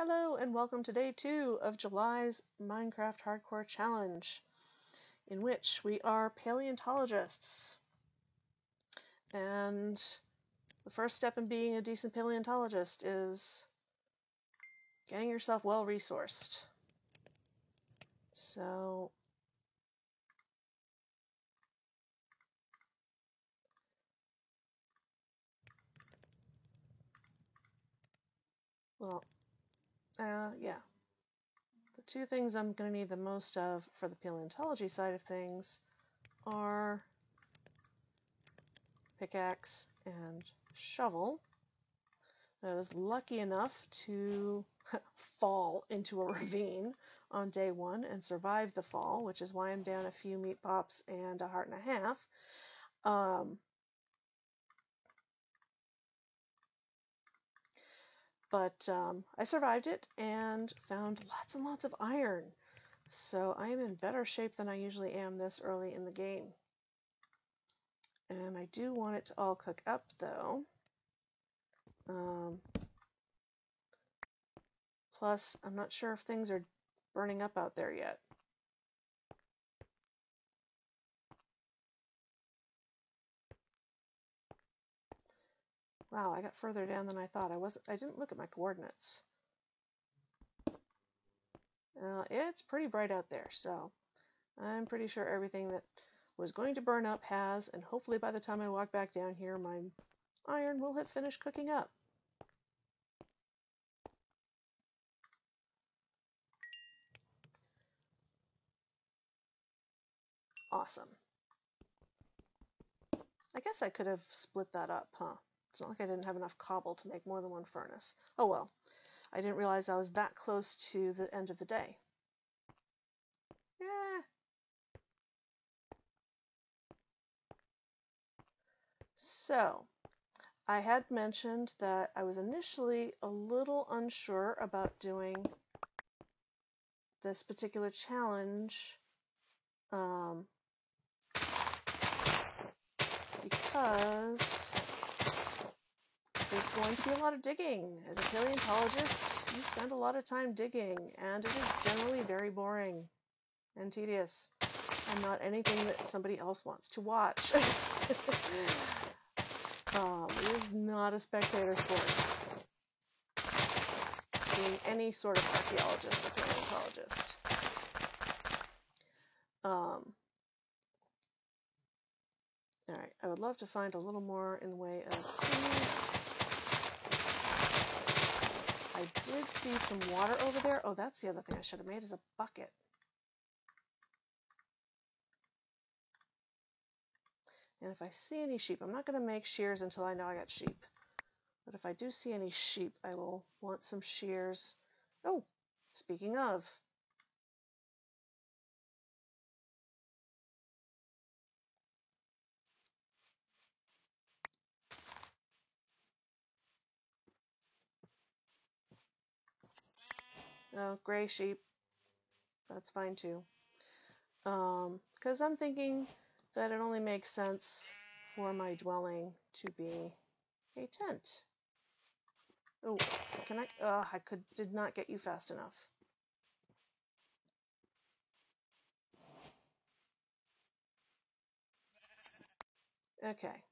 Hello and welcome to day 2 of July's Minecraft Hardcore Challenge, in which we are paleontologists. And the first step in being a decent paleontologist is getting yourself well resourced. So, well, yeah. The two things I'm going to need the most of for the paleontology side of things are pickaxe and shovel. I was lucky enough to fall into a ravine on day 1 and survive the fall, which is why I'm down a few meat pops and a heart and a half. But I survived it and found lots and lots of iron. So I am in better shape than I usually am this early in the game. And I do want it to all cook up, though. Plus, I'm not sure if things are burning up out there yet. Wow, I got further down than I thought. I didn't look at my coordinates. It's pretty bright out there, so I'm pretty sure everything that was going to burn up has, and hopefully by the time I walk back down here, my iron will have finished cooking up. Awesome. I guess I could have split that up, huh? It's not like I didn't have enough cobble to make more than one furnace. Oh well. I didn't realize I was that close to the end of the day. Yeah. So, I had mentioned that I was initially a little unsure about doing this particular challenge because there's going to be a lot of digging. As a paleontologist, you spend a lot of time digging, and it is generally very boring and tedious, and not anything that somebody else wants to watch. It is not a spectator sport, being any sort of archaeologist or paleontologist. Alright, I would love to find a little more in the way of seeds. I did see some water over there. Oh, that's the other thing I should have made, is a bucket. And if I see any sheep, I'm not going to make shears until I know I got sheep. But if I do see any sheep, I will want some shears. Oh, speaking of. Oh, gray sheep. That's fine too. Because I'm thinking that it only makes sense for my dwelling to be a tent. Oh, can I? Did not get you fast enough. Okay.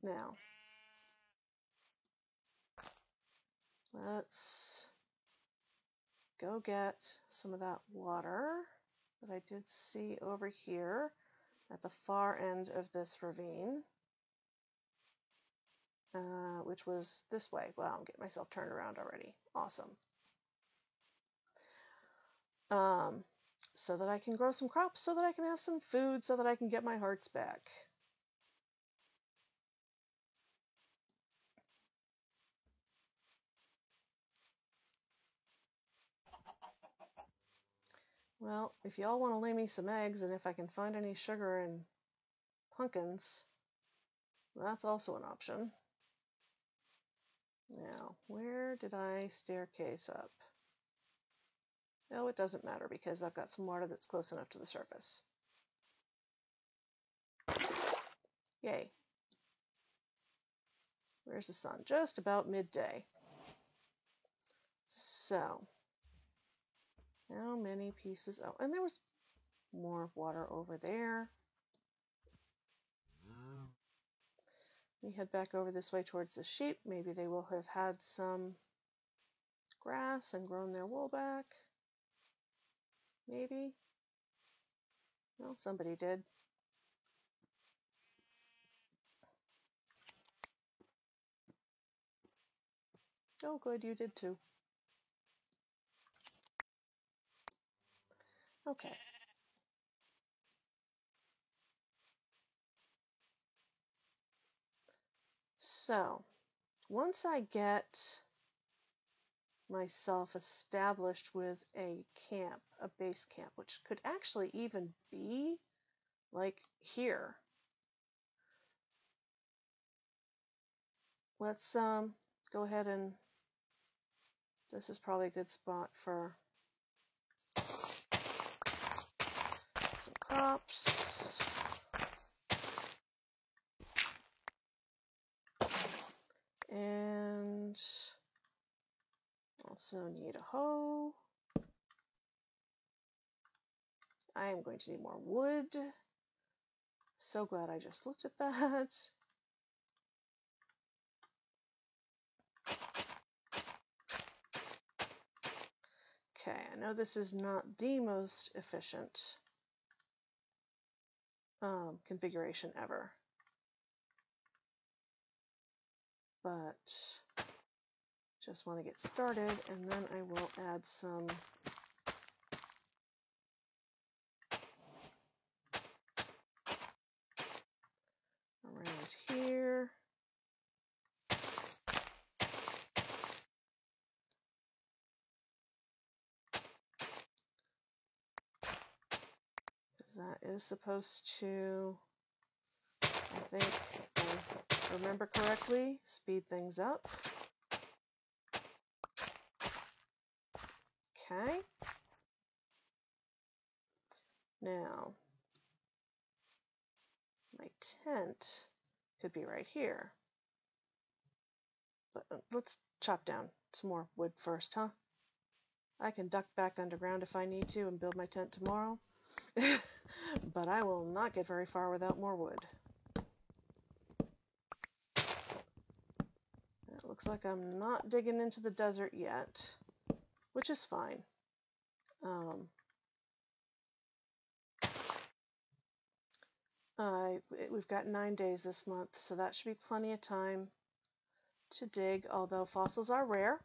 Now, let's go get some of that water that I did see over here at the far end of this ravine, which was this way. Wow, I'm getting myself turned around already. Awesome. So that I can grow some crops, so that I can have some food, so that I can get my hearts back. Well, if y'all want to lay me some eggs, and if I can find any sugar and pumpkins, that's also an option. Now, where did I staircase up? No, it doesn't matter because I've got some water that's close enough to the surface. Yay. Where's the sun? Just about midday. So, how many pieces? Oh, and there was more water over there. We head back over this way towards the sheep. Maybe they will have had some grass and grown their wool back. Maybe. Well, somebody did. Oh, good, you did too. Okay. So, once I get myself established with a camp, a base camp, which could actually even be like here. Let's go ahead and this is probably a good spot for some crops. And also need a hoe. I am going to need more wood. So glad I just looked at that. Okay, I know this is not the most efficient configuration ever, but just want to get started, and then I will add some around here. Because that is supposed to, I think, if I remember correctly, speed things up. Okay. Now, my tent could be right here. But let's chop down some more wood first, huh? I can duck back underground if I need to and build my tent tomorrow. But I will not get very far without more wood. It looks like I'm not digging into the desert yet, which is fine. We've got 9 days this month, so that should be plenty of time to dig, although fossils are rare,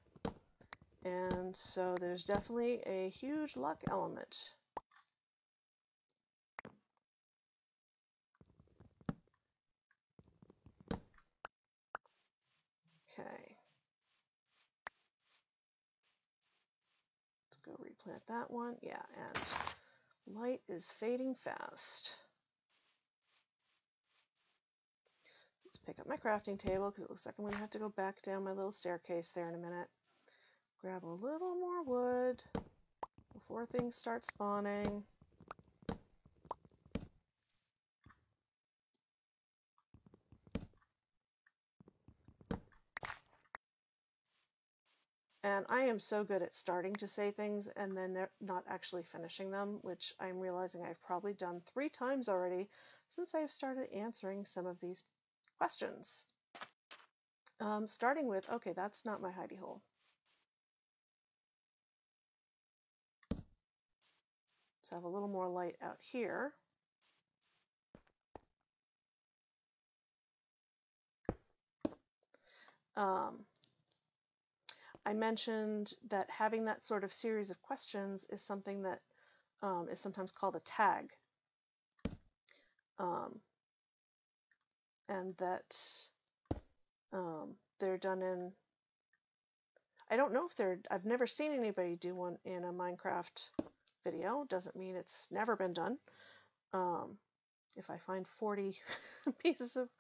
and so there's definitely a huge luck element. Okay. Let's go replant that one. Yeah, and light is fading fast. Let's pick up my crafting table because it looks like I'm going to have to go back down my little staircase there in a minute. Grab a little more wood before things start spawning. And I am so good at starting to say things and then not actually finishing them, which I'm realizing I've probably done 3 times already since I've started answering some of these questions. Starting with, okay, that's not my hidey hole. Let's have a little more light out here. I mentioned that having that sort of series of questions is something that is sometimes called a tag. And that they're done in, I don't know if they're, I've never seen anybody do one in a Minecraft video. Doesn't mean it's never been done. If I find 40 pieces of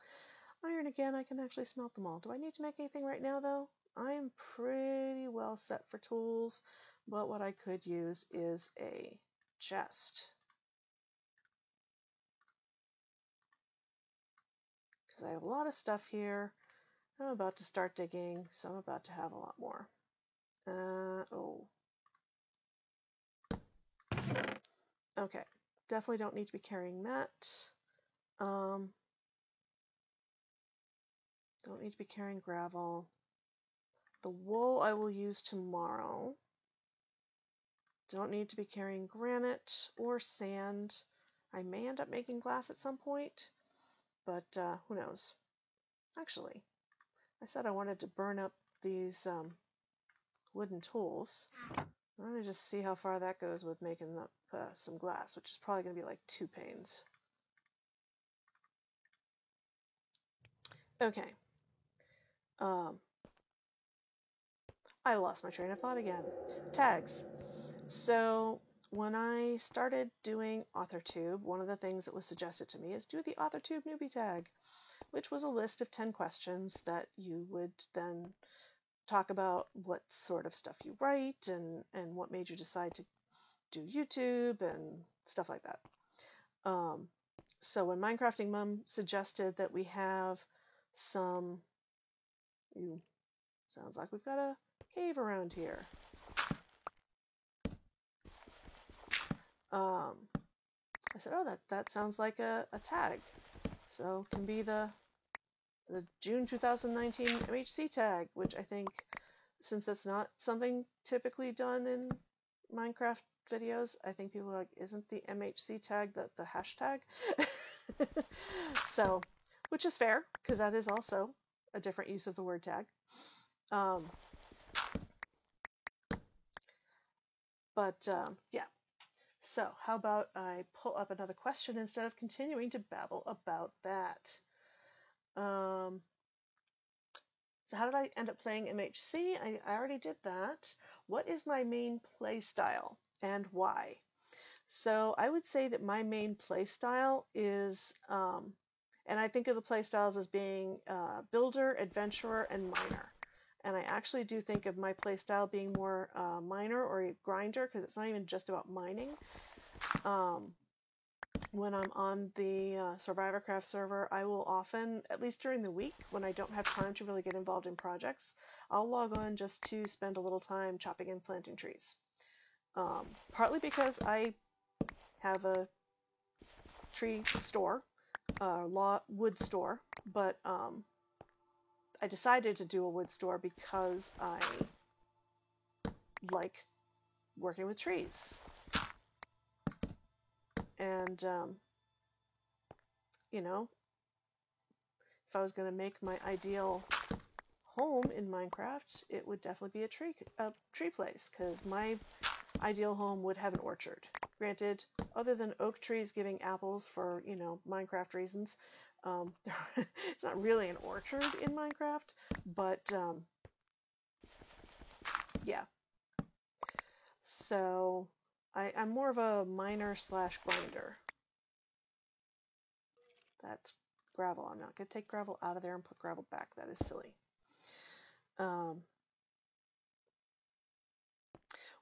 iron again, I can actually smelt them all. Do I need to make anything right now, though? I'm pretty well set for tools, but what I could use is a chest. Because I have a lot of stuff here. I'm about to start digging, so I'm about to have a lot more. Oh, Okay, definitely don't need to be carrying that. Don't need to be carrying gravel. The wool I will use tomorrow. Don't need to be carrying granite or sand. I may end up making glass at some point, but who knows. Actually, I said I wanted to burn up these wooden tools. I'm going to just see how far that goes with making up some glass, which is probably going to be like 2 panes. Okay. I lost my train of thought again. Tags. So when I started doing AuthorTube, one of the things that was suggested to me is do the AuthorTube newbie tag, which was a list of 10 questions that you would then talk about what sort of stuff you write and what made you decide to do YouTube and stuff like that. So when Minecrafting Mum suggested that we have some, sounds like we've got a cave around here. I said, oh, that sounds like a tag. So it can be the June 2019 MHC tag, which I think, since that's not something typically done in Minecraft videos, I think people are like, isn't the MHC tag the hashtag? So, which is fair, because that is also a different use of the word tag. Yeah. So how about I pull up another question instead of continuing to babble about that? So how did I end up playing MHC? I already did that. What is my main play style and why? So I would say that my main play style is, and I think of the play styles as being builder, adventurer, and miner. And I actually do think of my play style being more miner or a grinder, because it's not even just about mining. When I'm on the SurvivorCraft server, I will often, at least during the week, when I don't have time to really get involved in projects, I'll log on just to spend a little time chopping and planting trees. Partly because I have a tree store, wood store, but I decided to do a wood store because I like working with trees. And, you know, if I was going to make my ideal home in Minecraft, it would definitely be a tree place, because my ideal home would have an orchard. Granted, other than oak trees giving apples for, Minecraft reasons, it's not really an orchard in Minecraft, but yeah. So I'm more of a miner / grinder. That's gravel. I'm not going to take gravel out of there and put gravel back. That is silly.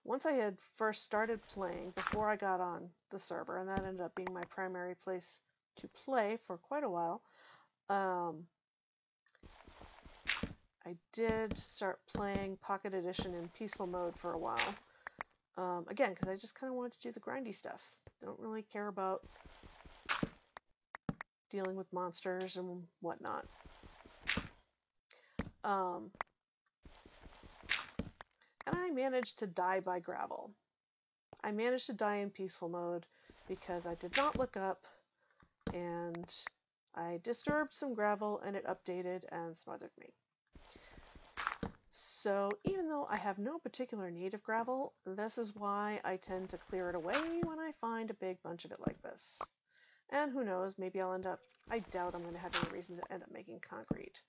Once I had first started playing, before I got on the server, and that ended up being my primary place to play for quite a while, I did start playing Pocket Edition in peaceful mode for a while. Again, because I just kind of wanted to do the grindy stuff. Don't really care about dealing with monsters and whatnot. And I managed to die by gravel. I managed to die in peaceful mode because I did not look up, and I disturbed some gravel and it updated and smothered me. So even though I have no particular need of gravel, this is why I tend to clear it away when I find a big bunch of it like this. And who knows, maybe I'll end up, I doubt I'm going to have any reason to end up making concrete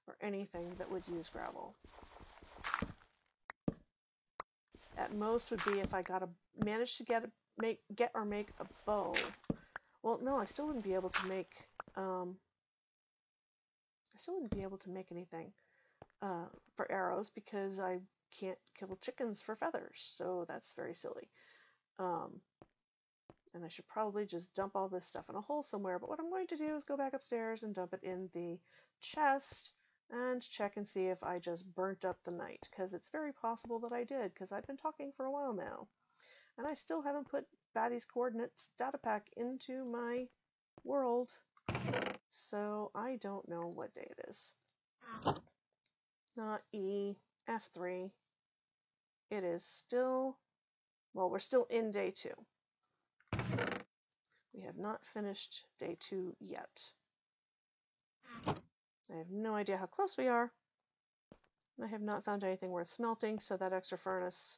or anything that would use gravel. At most would be if I managed to make a bow. Well, no, I still wouldn't be able to make anything for arrows, because I can't kill chickens for feathers, so that's very silly. And I should probably just dump all this stuff in a hole somewhere, but what I'm going to do is go back upstairs and dump it in the chest and check and see if I just burnt up the night, because it's very possible that I did, because I've been talking for a while now. And I still haven't put Batty's coordinates data pack into my world. So I don't know what day it is. Not E, F3. It is still, well, we're still in day 2. We have not finished day 2 yet. I have no idea how close we are. I have not found anything worth smelting, so that extra furnace,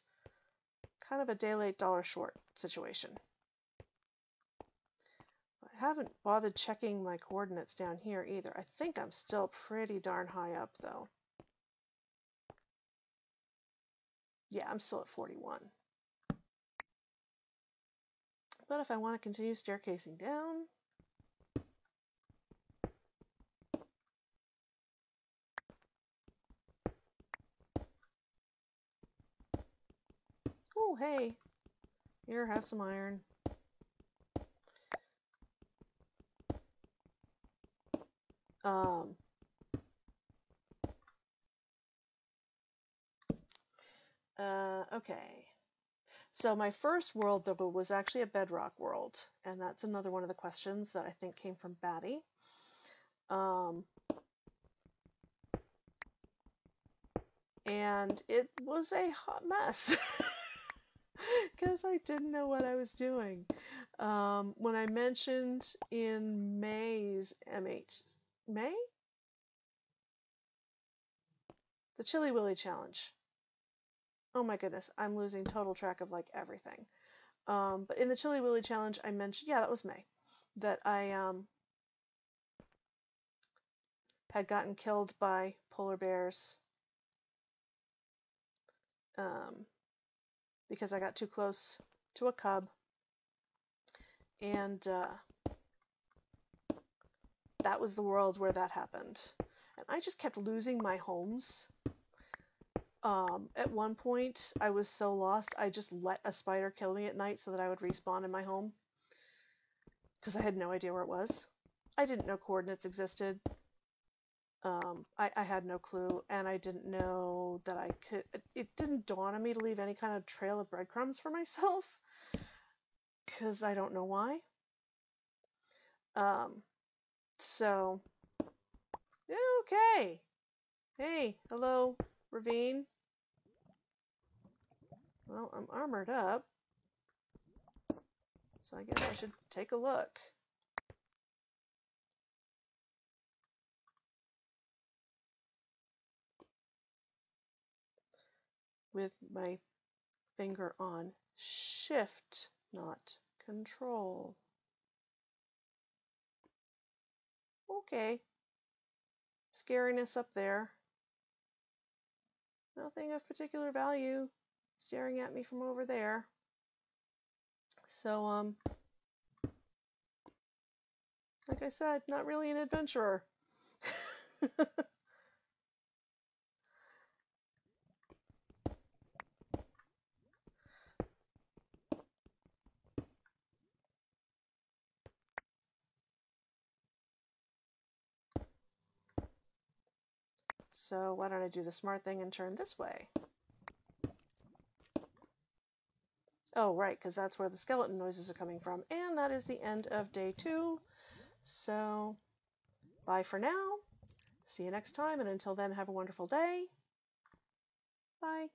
kind of a day late, dollar short situation. I haven't bothered checking my coordinates down here either. I think I'm still pretty darn high up, though. Yeah, I'm still at 41. But if I want to continue staircasing down, oh, hey, here, have some iron. Okay. So my first world, though, was actually a bedrock world, and that's another one of the questions that I think came from Batty. And it was a hot mess because I didn't know what I was doing. When I mentioned in May's May? The Chili Willy Challenge. Oh my goodness, I'm losing total track of like everything. But in the Chili Willy Challenge, I mentioned, yeah, that was May, that I had gotten killed by polar bears because I got too close to a cub, and that was the world where that happened. And I just kept losing my homes. At one point, I was so lost, I just let a spider kill me at night so that I would respawn in my home, because I had no idea where it was. I didn't know coordinates existed. I had no clue, and I didn't know that I could. It didn't dawn on me to leave any kind of trail of breadcrumbs for myself, because I don't know why. So, okay. Hey, hello, Ravine. Well, I'm armored up, so I guess I should take a look. With my finger on Shift, not Control. Okay. Scariness up there. Nothing of particular value staring at me from over there. So, like I said, not really an adventurer. So why don't I do the smart thing and turn this way? Oh, right, because that's where the skeleton noises are coming from. And that is the end of day 2. So, bye for now. See you next time, and until then, have a wonderful day. Bye.